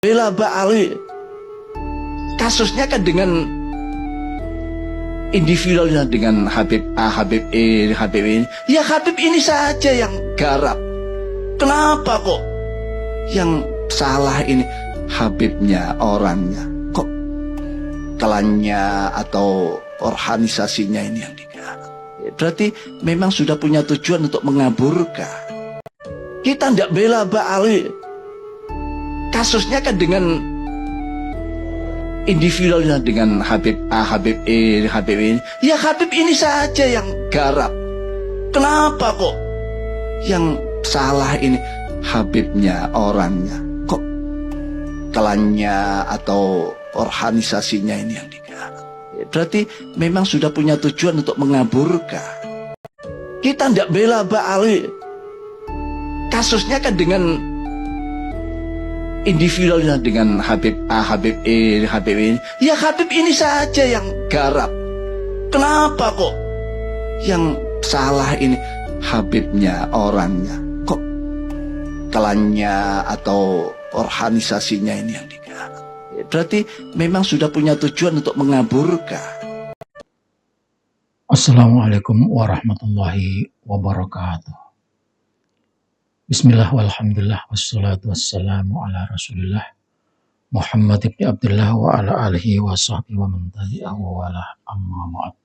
Bela Ali kasusnya kan dengan individualnya, dengan Habib A, Habib E, Habib ini. Ya Habib ini saja yang garap. Kenapa kok yang salah ini Habibnya, orangnya? Kok klannya atau organisasinya ini yang digarap? Berarti memang sudah punya tujuan untuk mengaburkan. Kita tidak bela Ali. Kasusnya kan dengan individualnya, dengan Habib A, Habib E, Habib ini. Ya Habib ini saja yang garap. Kenapa kok yang salah ini Habibnya, orangnya? Kok klannya atau organisasinya ini yang digarap? Berarti memang sudah punya tujuan untuk mengaburkan. Kita tidak bela Ali. Kasusnya kan dengan individualnya, dengan Habib A, Habib E, Habib ini. Ya Habib ini saja yang garap. Kenapa kok yang salah ini Habibnya, orangnya? Kok klannya atau organisasinya ini yang digarap? Berarti memang sudah punya tujuan untuk mengaburkan. Assalamualaikum warahmatullahi wabarakatuh. Bismillah walhamdulillah wassalatu wassalamu ala rasulillah Muhammad ibn Abdullah wa ala alihi wa sahbihi wa man tabi'ahu wa wala amma ba'd.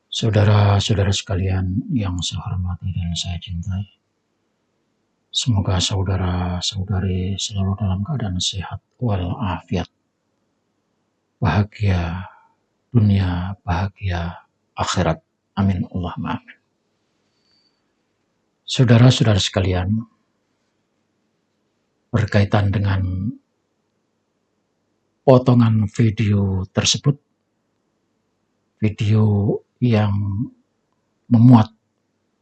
Saudara-saudara sekalian yang saya hormati dan saya cintai, semoga saudara-saudari selalu dalam keadaan sehat walafiat, bahagia dunia, bahagia akhirat. Amin Allahumma amin. Saudara-saudara sekalian, berkaitan dengan potongan video tersebut, video yang memuat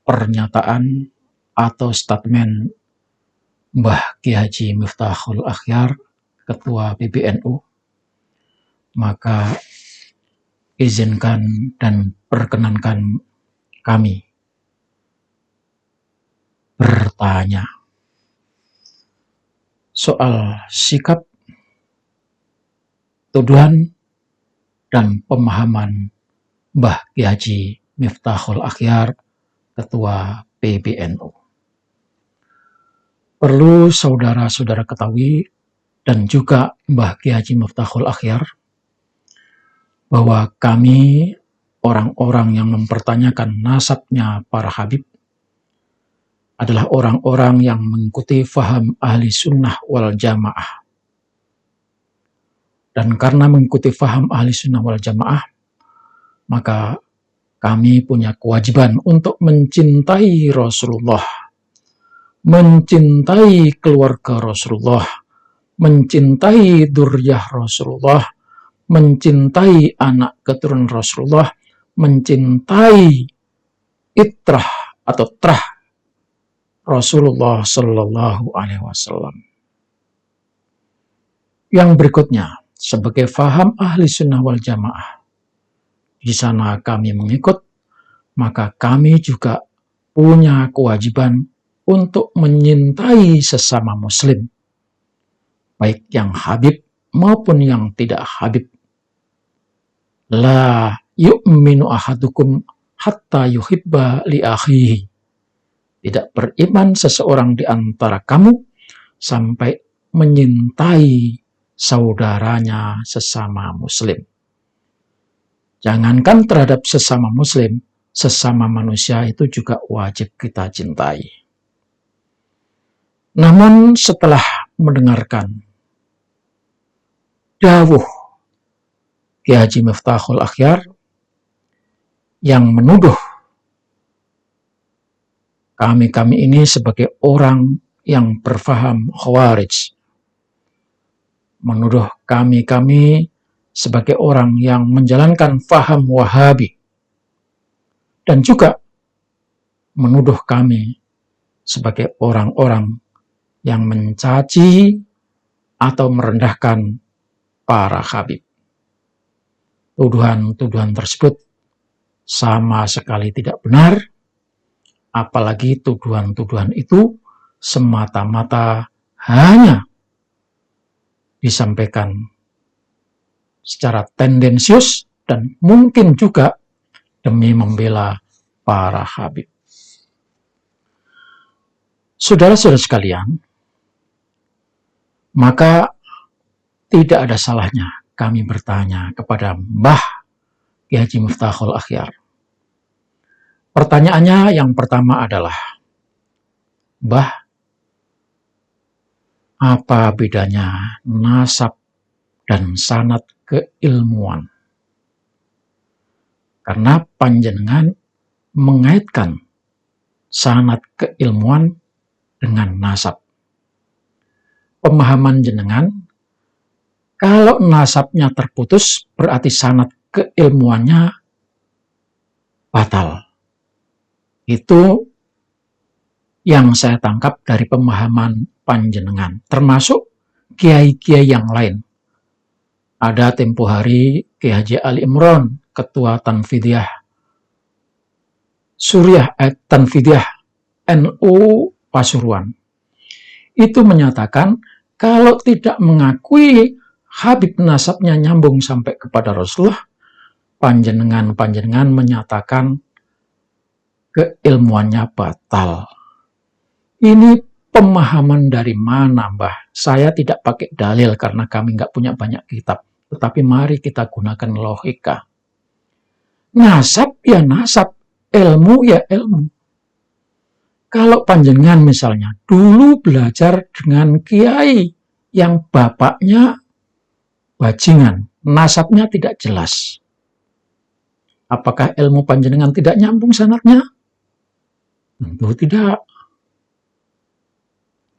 pernyataan atau statement Mbah Kiai Haji Miftahul Akhyar, Ketua PBNU, maka izinkan dan perkenankan kami bertanya soal sikap, tuduhan, dan pemahaman Mbah Kiai Haji Miftahul Akhyar, Ketua PBNU. Perlu saudara-saudara ketahui dan juga Mbah Kiai Haji Miftahul Akhyar bahwa kami, orang-orang yang mempertanyakan nasabnya para Habib, adalah orang-orang yang mengikuti faham ahli sunnah wal jamaah. Dan karena mengikuti faham ahli sunnah wal jamaah, maka kami punya kewajiban untuk mencintai Rasulullah, mencintai keluarga Rasulullah, mencintai dzurriyyah Rasulullah, mencintai anak keturunan Rasulullah, mencintai itrah atau trah Rasulullah Sallallahu Alaihi Wasallam. Yang berikutnya, sebagai faham ahli sunnah wal jamaah, di sana kami mengikut, maka kami juga punya kewajiban untuk menyintai sesama muslim, baik yang Habib maupun yang tidak Habib. La yu'minu ahadukum hatta yuhibba li akhihi. Tidak beriman seseorang di antara kamu sampai menyintai saudaranya sesama muslim. Jangankan terhadap sesama muslim, sesama manusia itu juga wajib kita cintai. Namun setelah mendengarkan dawuh Kiai Haji Miftahul Akhyar yang menuduh kami ini sebagai orang yang berfaham Khawarij, menuduh kami sebagai orang yang menjalankan faham Wahabi, dan juga menuduh kami sebagai orang-orang yang mencaci atau merendahkan para Habib. Tuduhan-tuduhan tersebut sama sekali tidak benar, apalagi tuduhan-tuduhan itu semata-mata hanya disampaikan secara tendensius dan mungkin juga demi membela para Habib. Saudara-saudara sekalian, maka tidak ada salahnya kami bertanya kepada Mbah Kiai Haji Miftahul Akhyar. Pertanyaannya yang pertama adalah, Mbah, apa bedanya nasab dan sanad keilmuan? Karena panjenengan mengaitkan sanad keilmuan dengan nasab. Pemahaman jenengan, kalau nasabnya terputus, berarti sanad keilmuannya batal. Itu yang saya tangkap dari pemahaman panjenengan, termasuk kiai-kiai yang lain. Ada tempo hari Kiai Haji Ali Imron, Ketua Tanfidiyah Suriah Tanfidiyah NU Pasuruan, itu menyatakan kalau tidak mengakui Habib nasabnya nyambung sampai kepada Rasulullah, panjenengan menyatakan keilmuannya batal. Ini pemahaman dari mana, Mbah? Saya tidak pakai dalil karena kami nggak punya banyak kitab. Tetapi mari kita gunakan logika. Nasab ya nasab, ilmu ya ilmu. Kalau panjenengan misalnya dulu belajar dengan kiai yang bapaknya bajingan, nasabnya tidak jelas. Apakah ilmu panjenengan tidak nyambung sanadnya? Tentu tidak.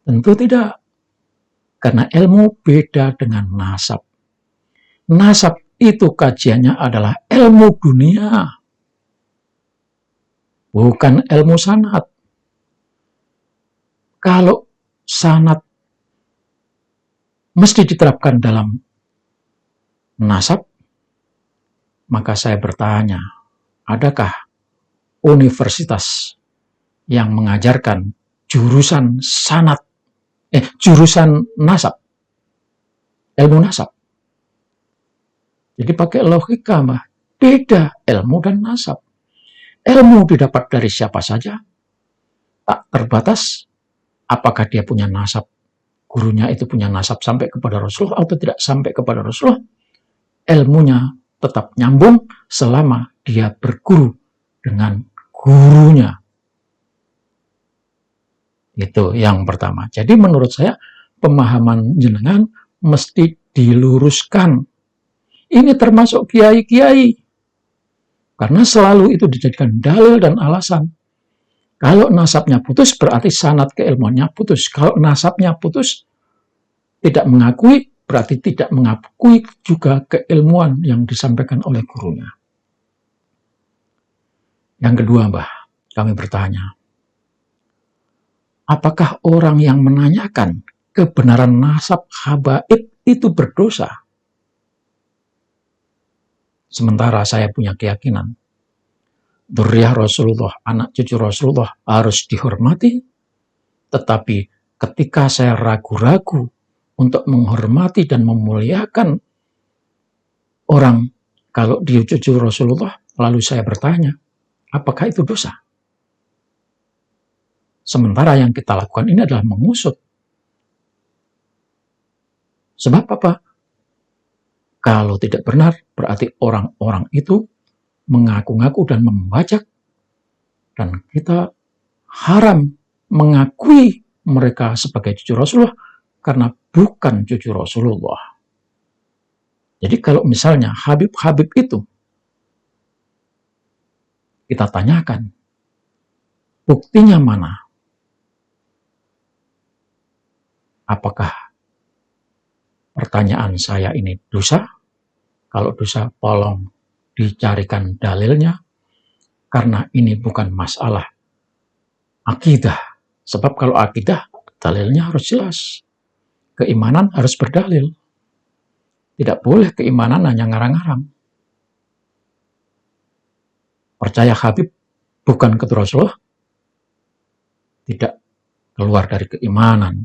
Tentu tidak. Karena ilmu beda dengan nasab. Nasab itu kajiannya adalah ilmu dunia, bukan ilmu sanad. Kalau sanad mesti diterapkan dalam nasab, maka saya bertanya, adakah universitas yang mengajarkan jurusan sanad, jurusan nasab, ilmu nasab? Jadi pakai logika, Mbah, beda ilmu dan nasab. Ilmu didapat dari siapa saja, tak terbatas. Apakah dia punya nasab, gurunya itu punya nasab sampai kepada Rasulullah atau tidak sampai kepada Rasulullah, ilmunya tetap nyambung selama dia berguru dengan gurunya. Itu yang pertama. Jadi menurut saya pemahaman jenengan mesti diluruskan. Ini termasuk kiai-kiai. Karena selalu itu dijadikan dalil dan alasan. Kalau nasabnya putus, berarti sanad keilmuannya putus. Kalau nasabnya putus, tidak mengakui, berarti tidak mengakui juga keilmuan yang disampaikan oleh gurunya. Yang kedua, Mbah, kami bertanya, apakah orang yang menanyakan kebenaran nasab habaib itu berdosa? Sementara saya punya keyakinan, dzurriyyah Rasulullah, anak cucu Rasulullah harus dihormati, tetapi ketika saya ragu-ragu untuk menghormati dan memuliakan orang kalau dia cucu Rasulullah, lalu saya bertanya, apakah itu dosa? Sementara yang kita lakukan ini adalah mengusut. Sebab apa? Kalau tidak benar, berarti orang-orang itu mengaku-ngaku dan membajak. Dan kita haram mengakui mereka sebagai cucu Rasulullah karena bukan cucu Rasulullah. Jadi kalau misalnya Habib-Habib itu kita tanyakan, buktinya mana? Apakah pertanyaan saya ini dosa? Kalau dosa, tolong dicarikan dalilnya, karena ini bukan masalah akidah. Sebab kalau akidah, dalilnya harus jelas. Keimanan harus berdalil. Tidak boleh keimanan hanya ngarang-ngarang. Percaya Habib bukan ketua Rasulullah, tidak keluar dari keimanan.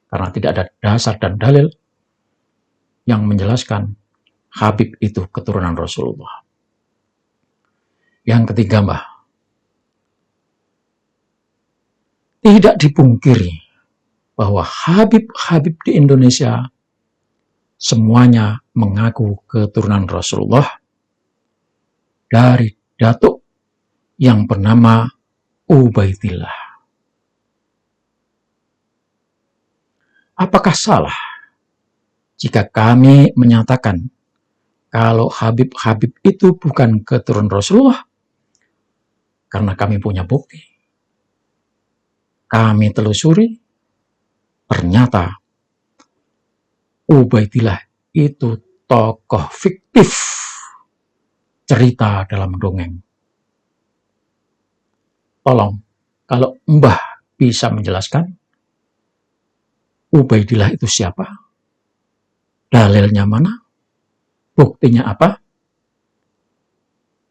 Karena tidak ada dasar dan dalil. yang menjelaskan Habib itu keturunan Rasulullah. Yang ketiga, Mbah, tidak dipungkiri bahwa Habib-Habib di Indonesia semuanya mengaku keturunan Rasulullah dari datuk yang bernama Ubaidillah. Apakah salah jika kami menyatakan kalau Habib-Habib itu bukan keturunan Rasulullah? Karena kami punya bukti. Kami telusuri, ternyata Ubaidillah itu tokoh fiktif cerita dalam dongeng. Tolong, kalau Mbah bisa menjelaskan Ubaidillah itu siapa? Dalilnya mana? Buktinya apa?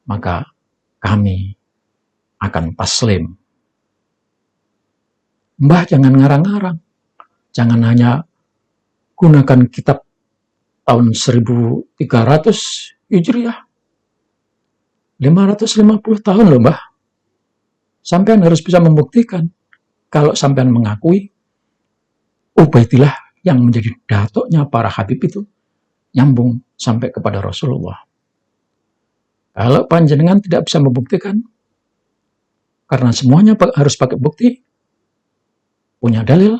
Maka kami akan taslim. Mbah jangan ngarang-ngarang. Jangan hanya gunakan kitab tahun 1300 Hijriah. 550 tahun loh, Mbah. Sampean harus bisa membuktikan. Kalau sampean mengakui Ubaidillah yang menjadi datuknya para Habib itu nyambung sampai kepada Rasulullah. Kalau panjenengan tidak bisa membuktikan, karena semuanya harus pakai bukti, punya dalil,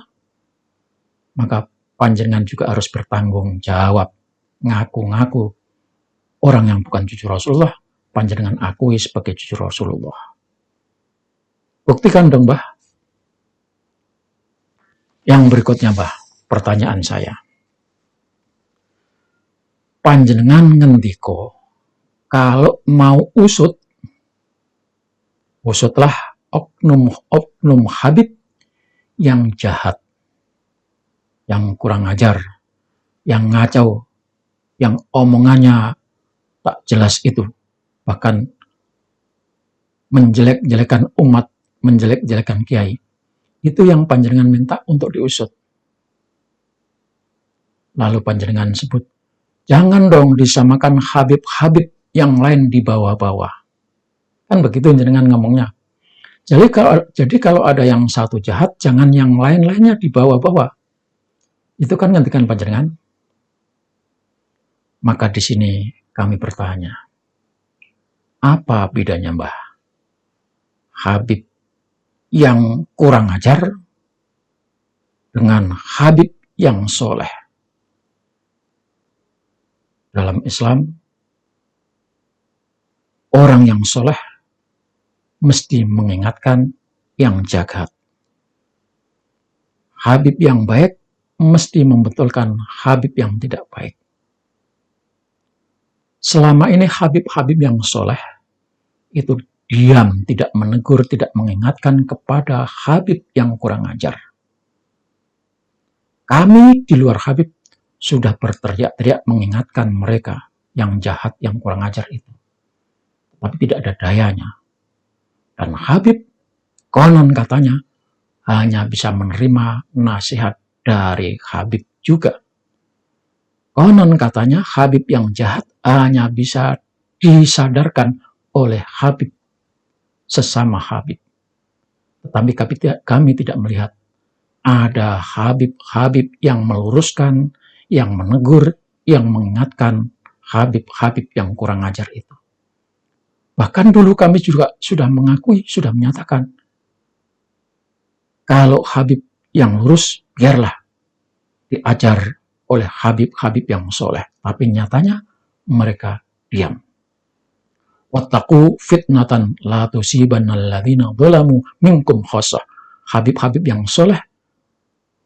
maka panjenengan juga harus bertanggung jawab. Ngaku-ngaku orang yang bukan cucu Rasulullah, panjenengan akui sebagai cucu Rasulullah. Buktikan dong, Mbah. Yang berikutnya, Mbah, pertanyaan saya. Panjenengan ngendiko, kalau mau usutlah oknum Habib yang jahat, yang kurang ajar, yang ngacau, yang omongannya tak jelas itu, bahkan menjelek-jelekan umat, menjelek-jelekan kiai. Itu yang panjenengan minta untuk diusut. Lalu panjenengan sebut, jangan dong disamakan Habib-Habib yang lain di bawah-bawah. Kan begitu jenengan ngomongnya. Jadi kalau ada yang satu jahat, jangan yang lain-lainnya di bawah-bawah. Itu kan gantikan panjenengan. Maka di sini kami bertanya, apa bedanya, Mbah? Habib yang kurang ajar dengan Habib yang soleh. Dalam Islam, orang yang soleh mesti mengingatkan yang jahat. Habib yang baik mesti membetulkan Habib yang tidak baik. Selama ini Habib-Habib yang soleh itu diam, tidak menegur, tidak mengingatkan kepada Habib yang kurang ajar. Kami di luar Habib sudah berteriak-teriak mengingatkan mereka yang jahat, yang kurang ajar itu. Tapi tidak ada dayanya. Dan Habib, konon katanya, hanya bisa menerima nasihat dari Habib juga. Konon katanya Habib yang jahat hanya bisa disadarkan oleh Habib sesama Habib. Tetapi kami tidak melihat ada Habib-Habib yang meluruskan, yang menegur, yang mengingatkan Habib-Habib yang kurang ajar itu. Bahkan dulu kami juga sudah mengakui, sudah menyatakan, kalau Habib yang lurus, biarlah diajar oleh Habib-Habib yang soleh. Tapi nyatanya mereka diam. Wattaqu fitnatan la tusibannal ladzina dzalamu minkum khassah. Habib-habib yang soleh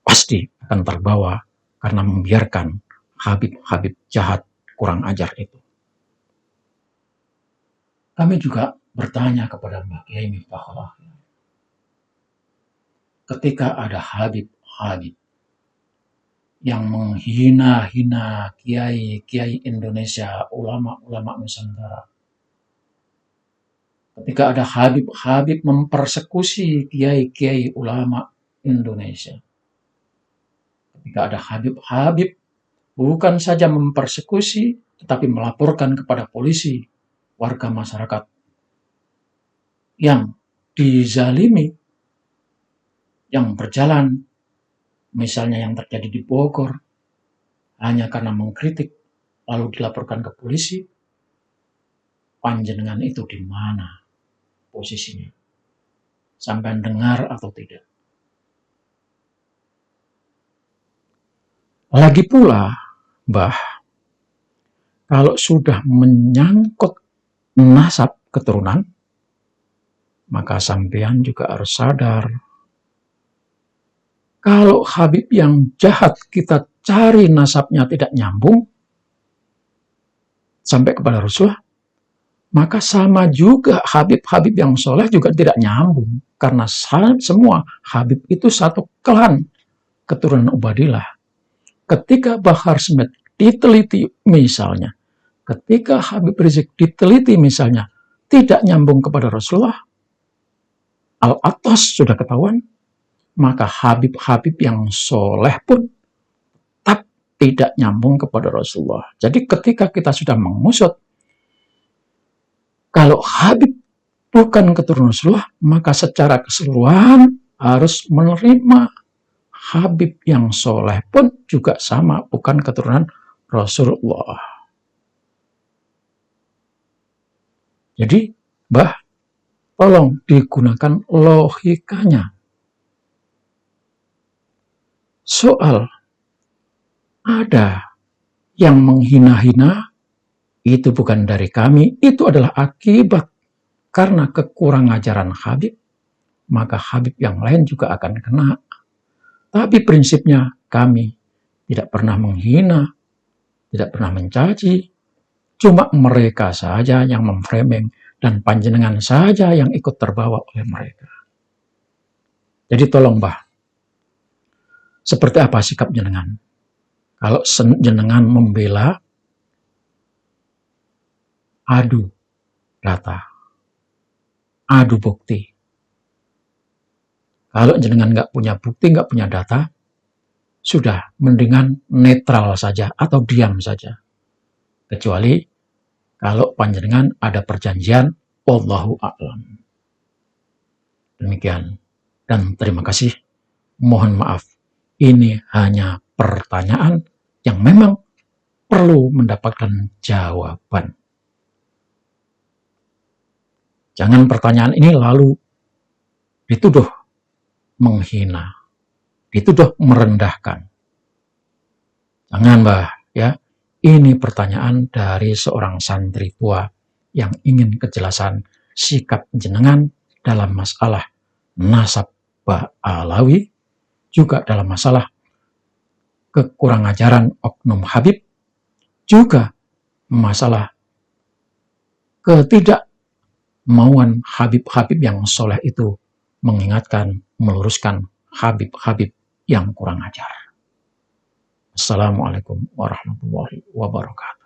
pasti akan terbawa karena membiarkan Habib-habib jahat kurang ajar itu. Kami juga bertanya kepada Mbak Kiai Miftahullah, ketika ada Habib-habib yang menghina-hina kiai-kiai Indonesia, ulama-ulama Nusantara, ketika ada Habib-habib mempersekusi kiai-kiai ulama Indonesia, ketika ada Habib-habib bukan saja mempersekusi, tetapi melaporkan kepada polisi warga masyarakat yang dizalimi, yang berjalan, misalnya yang terjadi di Bogor, hanya karena mengkritik, lalu dilaporkan ke polisi. Panjenengan itu di mana posisinya? Sampai dengar atau tidak? Lagi pula, kalau sudah menyangkut nasab keturunan, maka sampean juga harus sadar. Kalau Habib yang jahat kita cari nasabnya tidak nyambung sampai kepada Rasulullah, maka sama juga Habib-Habib yang soleh juga tidak nyambung. Karena semua Habib itu satu klan keturunan Ubadillah. Ketika Bahar Smith diteliti misalnya, ketika Habib Rizik diteliti misalnya, tidak nyambung kepada Rasulullah, Al-Atas sudah ketahuan, maka Habib-Habib yang soleh pun tetap tidak nyambung kepada Rasulullah. Jadi ketika kita sudah mengusut, kalau Habib bukan keturunan Rasulullah, maka secara keseluruhan harus menerima Habib yang soleh pun juga sama, bukan keturunan Rasulullah. Jadi, tolong digunakan logikanya. Soal ada yang menghina-hina, itu bukan dari kami, itu adalah akibat karena kekurang ajaran Habib, maka Habib yang lain juga akan kena. Tapi prinsipnya kami tidak pernah menghina, tidak pernah mencaci, cuma mereka saja yang memframing dan panjenengan saja yang ikut terbawa oleh mereka. Jadi tolong seperti apa sikap jenengan? Kalau jenengan membela, adu data, adu bukti. Kalau jenengan nggak punya bukti, nggak punya data, sudah mendingan netral saja atau diam saja. Kecuali kalau panjenengan ada perjanjian, wallahu a'lam. Demikian. Dan terima kasih. Mohon maaf. Ini hanya pertanyaan yang memang perlu mendapatkan jawaban. Jangan pertanyaan ini lalu dituduh menghina, dituduh merendahkan. Jangan ya. Ini pertanyaan dari seorang santri tua yang ingin kejelasan sikap jenengan dalam masalah nasab Alawi, juga dalam masalah kekurang ajaran oknum Habib, juga masalah ketidakmauan Habib-Habib yang soleh itu mengingatkan, meluruskan Habib-Habib yang kurang ajar. Assalamualaikum warahmatullahi wabarakatuh.